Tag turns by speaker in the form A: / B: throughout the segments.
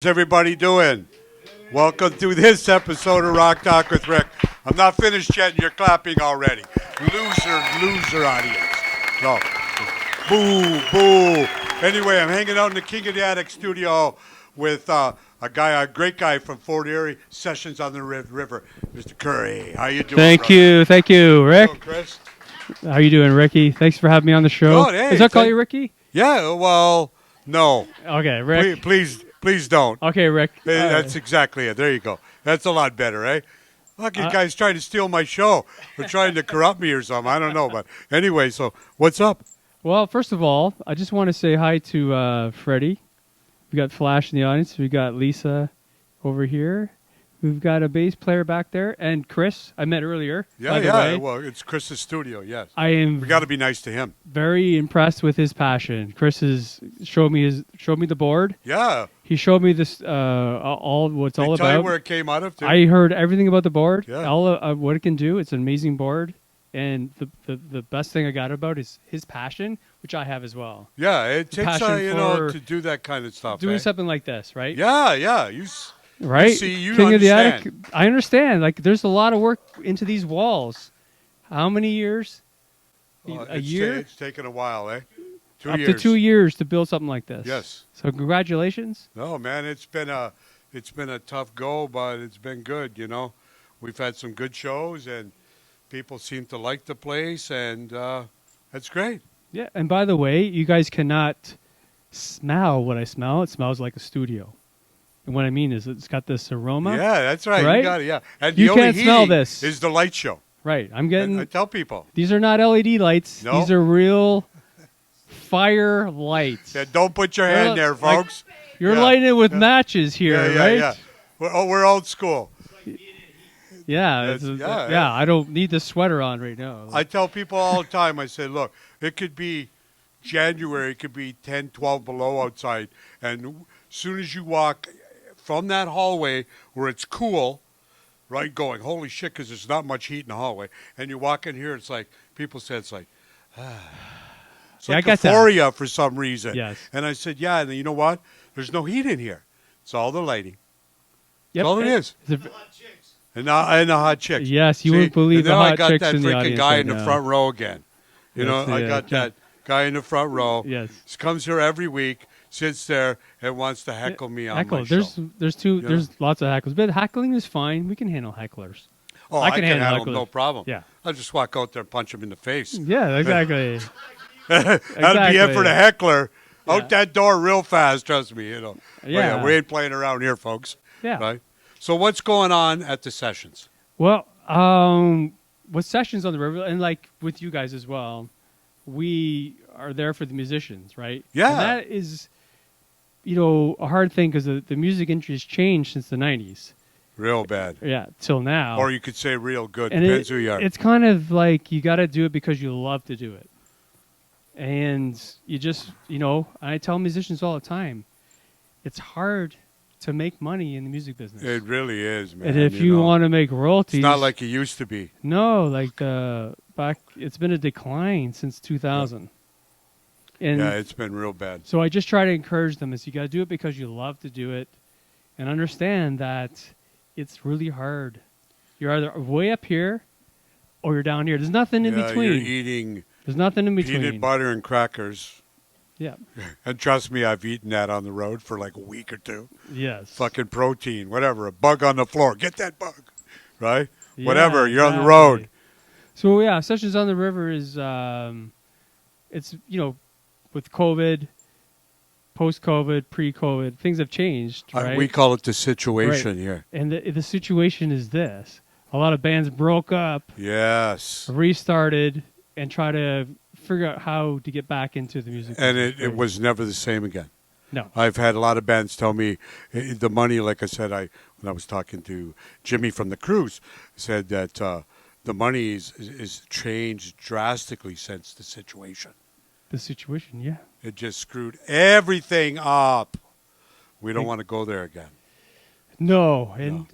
A: How's everybody doing? Welcome to this episode of Rock Talk with Rick. I'm not finished yet and you're clapping already. Loser audience. So, boo, boo. Anyway, I'm hanging out in the King of the Attic studio with a great guy from Fort Erie, Sessions on the River, Mr. Curry. How you doing,
B: Thank
A: brother?
B: you, thank you,
A: How you
B: Rick.
A: doing, Chris?
B: How you doing, Ricky? Thanks for having me on the show.
A: Good, hey,
B: Is that call
A: thank-
B: you Ricky?
A: Yeah, well, no.
B: Okay, Rick.
A: Please don't.
B: Okay, Rick.
A: That's exactly it. There you go. That's a lot better, eh? Look, you guys trying to steal my show. They're trying to corrupt me or something. I don't know. But anyway, so what's up?
B: Well, first of all, I just want to say hi to Freddie. We got Flash in the audience. We got Lisa over here. We've got a bass player back there, and Chris I met earlier. By the way.
A: Well, it's Chris's studio, yes.
B: I am
A: We got to be nice to him.
B: very impressed with his passion. Chris has showed me the board.
A: Yeah.
B: He showed me this all what it's
A: They
B: all
A: tell you
B: about.
A: where it came out of, too?
B: I heard everything about the board,
A: Yeah.
B: all what it can do. It's an amazing board, and the best thing I got about is his passion, which I have as well.
A: Yeah, it takes,
B: passion for
A: to do that kind of stuff.
B: Doing
A: eh?
B: something like this, right?
A: Yeah.
B: Right.
A: see, you
B: King of the
A: understand.
B: Attic. I understand. Like, there's a lot of work into these walls. How many years? A year?
A: It's taken a while, eh? 2
B: Up
A: years.
B: to 2 years to build something like this.
A: Yes.
B: So congratulations.
A: No, man, it's been a tough go, but it's been good. You know, we've had some good shows, and people seem to like the place, and that's great.
B: Yeah. And by the way, you guys cannot smell what I smell. It smells like a studio. And what I mean is it's got this aroma.
A: Yeah, that's right.
B: Right?
A: You got it. Yeah, and
B: You
A: the only
B: can't smell
A: heating
B: this.
A: is the light show.
B: Right. I'm
A: And
B: getting.
A: I tell people,
B: These are not LED lights.
A: No.
B: These are real fire lights.
A: yeah, don't put your hand there,
B: Like-
A: folks.
B: You're
A: yeah,
B: lighting it with matches here,
A: yeah,
B: right?
A: yeah. We're old school.
B: Yeah,
A: That's- yeah,
B: yeah. I don't need the sweater on right now.
A: I tell people all the time, I say, look, it could be January, it could be 10, 12 below outside, and as soon as you walk from that hallway where it's cool, right, going, holy shit, because there's not much heat in the hallway, and you walk in here, it's like, people say it's like, it's
B: Yeah, I
A: like
B: get that.
A: euphoria for some reason.
B: Yes.
A: And I said, yeah, and you know what? There's no heat in here. It's all the lighting.
B: Yep.
A: That's all it is.
B: It's a-
A: And the hot chicks.
B: Yes, you
A: See?
B: wouldn't believe
A: and
B: the
A: now
B: hot
A: I got
B: chicks
A: that
B: in the
A: freaking
B: audience
A: guy
B: right
A: in the
B: now.
A: front row again. You know,
B: Yes,
A: I
B: yeah,
A: got
B: yeah.
A: that guy in the front row.
B: Yes.
A: He comes here every week, sits there, and wants to heckle me on
B: Heckle.
A: my
B: There's
A: show.
B: there's lots of heckles, but heckling is fine. We can handle hecklers.
A: Oh,
B: I
A: I
B: can
A: can
B: handle
A: handle him, no
B: hecklers.
A: problem.
B: Yeah.
A: I'll just walk out there and punch him in the face.
B: Yeah, exactly.
A: That'd be it for the heckler.
B: Yeah.
A: Out that door real fast, trust me. You know. But
B: Yeah.
A: we ain't playing around here, folks.
B: Yeah.
A: Right. So what's going on at the sessions?
B: Well, with Sessions on the River, and like with you guys as well, we are there for the musicians, right?
A: Yeah.
B: And that is, a hard thing because the music industry has changed since the 90s.
A: Real bad.
B: Yeah, till now.
A: Or you could say real good.
B: And
A: Depends who you are.
B: it's kind of like you got to do it because you love to do it. And you just, I tell musicians all the time, it's hard to make money in the music business.
A: It really is, man.
B: and if you
A: know.
B: want to make royalties,
A: It's not like it used to be.
B: no, like it's been a decline since 2000. And
A: Yeah, it's been real bad.
B: so I just try to encourage them is you got to do it because you love to do it and understand that it's really hard. You're either way up here or you're down here. There's nothing in
A: Yeah,
B: between.
A: You're eating
B: There's nothing in between.
A: peanut butter and crackers.
B: Yeah.
A: And trust me, I've eaten that on the road for like a week or two.
B: Yes.
A: Fucking protein, whatever. A bug on the floor. Get that bug. Right?
B: Yeah,
A: Whatever. You're on the
B: exactly.
A: road.
B: So yeah, Sessions on the River is it's with COVID, post-COVID, pre-COVID, things have changed, right?
A: We call it the situation
B: Right.
A: here.
B: And the situation is this: a lot of bands broke up,
A: Yes.
B: restarted, and try to figure out how to get back into the music.
A: And
B: business.
A: it was never the same again.
B: No.
A: I've had a lot of bands tell me the money, like I said, when I was talking to Jimmy from the Cruise, said that the money is changed drastically since the situation.
B: The situation, yeah.
A: It just screwed everything up. We don't want to go there again.
B: No, and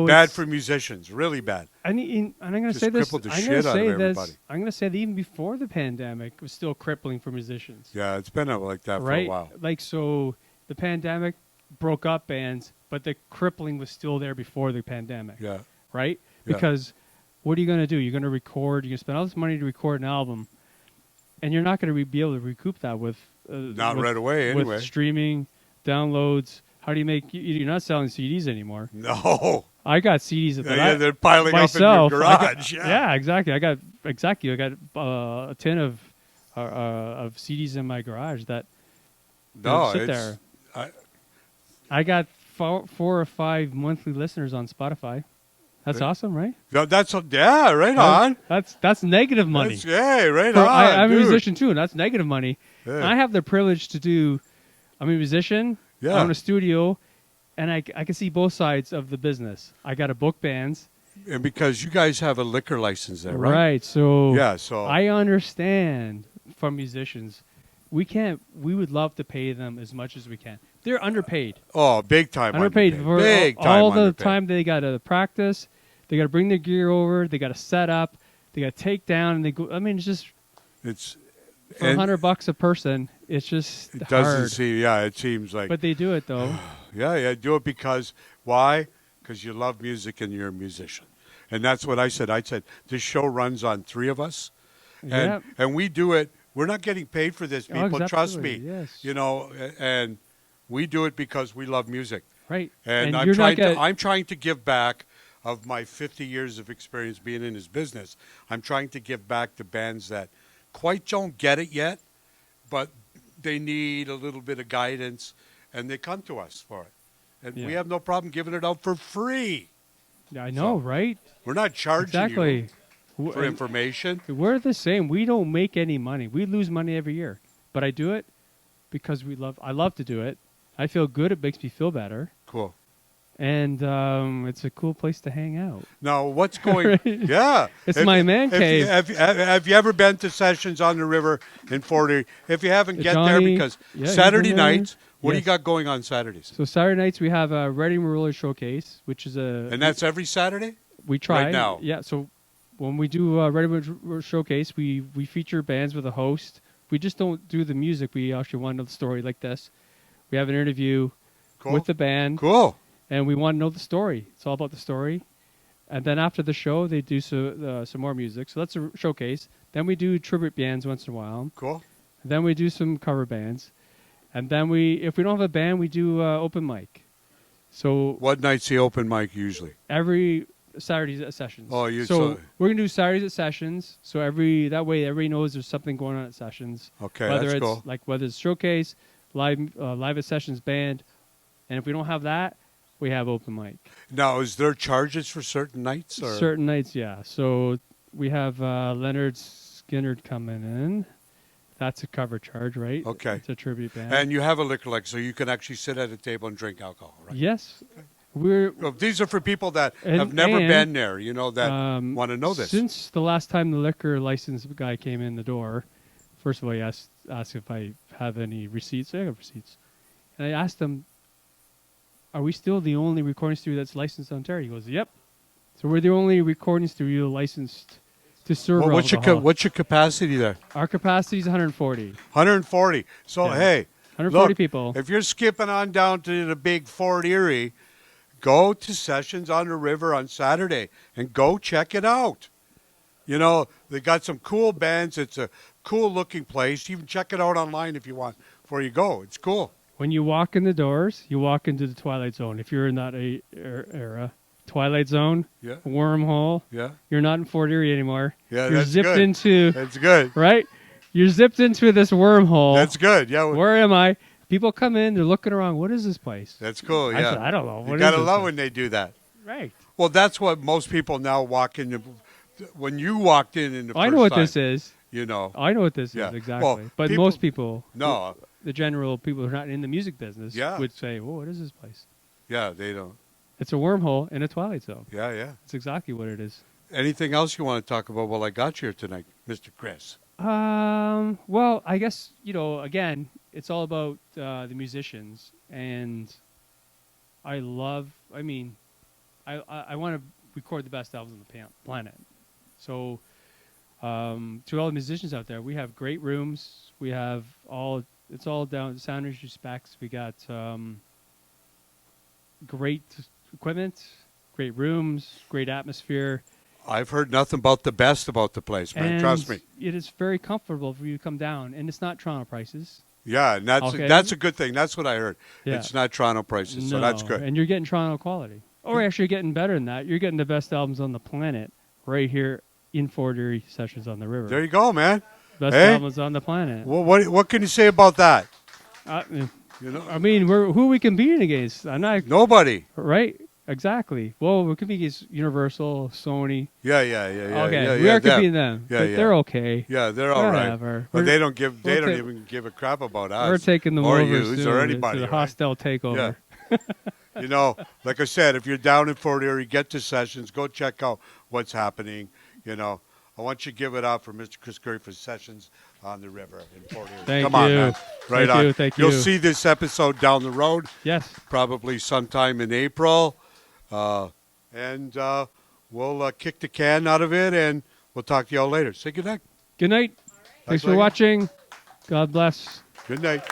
A: Bad
B: it's,
A: for musicians, really bad.
B: and I'm going to
A: Just
B: say this.
A: crippled the
B: I'm
A: shit
B: going to
A: out
B: say
A: of
B: this.
A: everybody.
B: I'm going to say that even before the pandemic, it was still crippling for musicians.
A: Yeah, it's been like that for
B: right?
A: a while.
B: Like so, the pandemic broke up bands, but the crippling was still there before the pandemic,
A: Yeah.
B: right?
A: Yeah.
B: Because what are you going to do? You're going to record. You're going to spend all this money to record an album, and you're not going to be able to recoup that with
A: Not right away, anyway.
B: with streaming, downloads. How do you make? You're not selling CDs anymore.
A: No.
B: I got CDs that
A: Yeah, they're piling
B: myself.
A: up in your garage.
B: Yeah, exactly. I got a tin of CDs in my garage that
A: No,
B: sit
A: it's
B: there.
A: I-
B: I got 4 or 5 monthly listeners on Spotify. That's awesome, right?
A: that's yeah, right on.
B: That's negative money.
A: That's, yeah, right
B: For-
A: on.
B: I'm a
A: dude.
B: musician too, and that's negative money.
A: Yeah.
B: And I have the privilege to do. I'm a musician.
A: Yeah.
B: I own a studio, and I can see both sides of the business. I got to book bands,
A: And because you guys have a liquor license there, right?
B: So
A: Yeah, so
B: I understand from musicians, we would love to pay them as much as we can. They're underpaid.
A: oh, big time
B: Underpaid for
A: big time
B: all the
A: underpaid.
B: time they got to practice. They got to bring their gear over. They got to set up. They got to take down, and they go. I mean, it's just
A: It's
B: for
A: and
B: $100 a person. It's just
A: it doesn't
B: hard.
A: seem. Yeah, it seems like.
B: But they do it though.
A: yeah, do it because why? Because you love music and you're a musician, and that's what I said. I said this show runs on 3 of us, and
B: Yep.
A: and we do it. We're not getting paid for this,
B: Oh,
A: people. Trust me.
B: absolutely, yes.
A: You know, and we do it because we love music.
B: Right.
A: And,
B: you're not
A: I'm trying to give back of my 50 years of experience being in this business. I'm trying to give back to bands that quite don't get it yet, but they need a little bit of guidance, and they come to us for it. And we
B: Yeah.
A: have no problem giving it out for free.
B: I know, right?
A: We're not charging
B: Exactly.
A: you for information.
B: We're the same. We don't make any money. We lose money every year. But I do it because I love to do it. I feel good. It makes me feel better.
A: Cool.
B: And it's a cool place to hang out.
A: Now, what's going?
B: Right.
A: Yeah,
B: It's my man cave.
A: Have you ever been to Sessions on the River in Fort Erie? If you haven't, get there
B: Johnny-
A: because
B: yeah, he's
A: Saturday
B: been there.
A: nights. What do you
B: Yes.
A: got going on Saturdays?
B: So Saturday nights we have a Reading Roller Showcase, which is
A: And that's every Saturday.
B: we try
A: right now.
B: Yeah. So when we do Reading Roller Showcase, we feature bands with a host. We just don't do the music. We actually want to know the story like this. We have an interview
A: Cool.
B: with the band.
A: Cool.
B: And we want to know the story. It's all about the story. And then after the show, they do some more music. So that's a showcase. Then we do tribute bands once in a while.
A: Cool.
B: Then we do some cover bands. And then if we don't have a band, we do open mic. So
A: What night's the open mic usually?
B: every Saturdays at Sessions.
A: Oh,
B: so we're gonna do Saturdays at Sessions. So that way everybody knows there's something going on at Sessions.
A: Okay,
B: whether
A: that's
B: it's
A: cool.
B: whether it's showcase, live at Sessions band, and if we don't have that, we have open mic.
A: Now, is there charges for certain nights? Or?
B: Certain nights, yeah. So we have Leonard Skinner coming in. That's a cover charge, right?
A: Okay.
B: It's a tribute band.
A: And you have a liquor license, so you can actually sit at a table and drink alcohol, right?
B: Yes, we're
A: Well, these are for people that
B: And-
A: have never
B: and,
A: been there, that want to know this.
B: Since the last time the liquor license guy came in the door, first of all, he asked if I have any receipts. I have receipts. And I asked him, are we still the only recording studio that's licensed in Ontario? He goes, yep. So we're the only recording studio licensed to serve
A: Well,
B: alcohol.
A: what's your capacity there?
B: Our capacity is 140.
A: 140. So,
B: Yeah.
A: hey,
B: 140
A: look,
B: people.
A: If you're skipping on down to the big Fort Erie, go to Sessions on the River on Saturday and go check it out. They got some cool bands. It's a cool looking place. Even check it out online if you want before you go. It's cool.
B: When you walk in the doors, you walk into the Twilight Zone. If you're in that era, Twilight Zone,
A: Yeah.
B: wormhole,
A: Yeah.
B: you're not in Fort Erie anymore.
A: Yeah,
B: you're
A: that's
B: zipped
A: good.
B: into,
A: That's good.
B: right? You're zipped into this wormhole.
A: That's good. Yeah.
B: Where am I? People come in, they're looking around. What is this place?
A: That's cool.
B: I
A: Yeah.
B: said, I don't know.
A: You
B: What is
A: gotta
B: this
A: love
B: place?
A: when they do that.
B: Right.
A: Well, that's what most people now walk in. When you walked in the
B: I
A: first
B: know what
A: time,
B: this is.
A: I
B: know what this
A: Yeah.
B: is, exactly.
A: Well,
B: but
A: people-
B: most people,
A: No.
B: the general people who are not in the music business,
A: Yeah.
B: would say, oh, what is this place?
A: Yeah, they don't.
B: It's a wormhole in a Twilight Zone.
A: Yeah, yeah.
B: It's exactly what it is.
A: Anything else you want to talk about while I got you here tonight, Mr. Chris?
B: Well, I guess, again, it's all about the musicians, and I want to record the best albums on the planet. So, to all the musicians out there, we have great rooms. We have it's all down to sound industry specs. We got great equipment, great rooms, great atmosphere.
A: I've heard nothing but the best about the place, man.
B: And
A: Trust me.
B: it is very comfortable for you to come down, and it's not Toronto prices.
A: Yeah, and
B: Okay.
A: that's a good thing. That's what I heard.
B: Yeah.
A: It's not Toronto prices, so
B: No,
A: that's good.
B: And you're getting Toronto quality. Or actually, you're getting better than that. You're getting the best albums on the planet right here in Fort Erie Sessions on the River.
A: There you go, man.
B: Best
A: Hey?
B: albums on the planet.
A: Well, what can you say about that? You know,
B: I mean, who are we competing against? I'm not
A: nobody.
B: right. Exactly. Well, we're competing against Universal, Sony.
A: Yeah.
B: Okay,
A: yeah,
B: we are
A: them.
B: competing them.
A: Yeah,
B: but
A: yeah.
B: they're okay.
A: Yeah, they're all right.
B: Whatever.
A: But
B: We're-
A: they don't give. They
B: we'll
A: don't
B: take-
A: even give a crap about us.
B: We're taking them
A: or
B: over
A: yous
B: soon
A: or
B: to
A: anybody.
B: the
A: right?
B: hostile takeover.
A: You know, like I said, if you're down in Fort Erie, get to Sessions. Go check out what's happening. You know, I want you to give it up for Mr. Chris Curry for Sessions on the River in Fort Erie.
B: Thank
A: Come on,
B: you.
A: man. Right
B: Thank
A: on.
B: you, thank
A: You'll
B: you.
A: see this episode down the road,
B: Yes.
A: probably sometime in April, and we'll kick the can out of it, and we'll talk to y'all later. Say good night.
B: Good night. Thanks for
A: Megan.
B: watching. God bless.
A: Good night.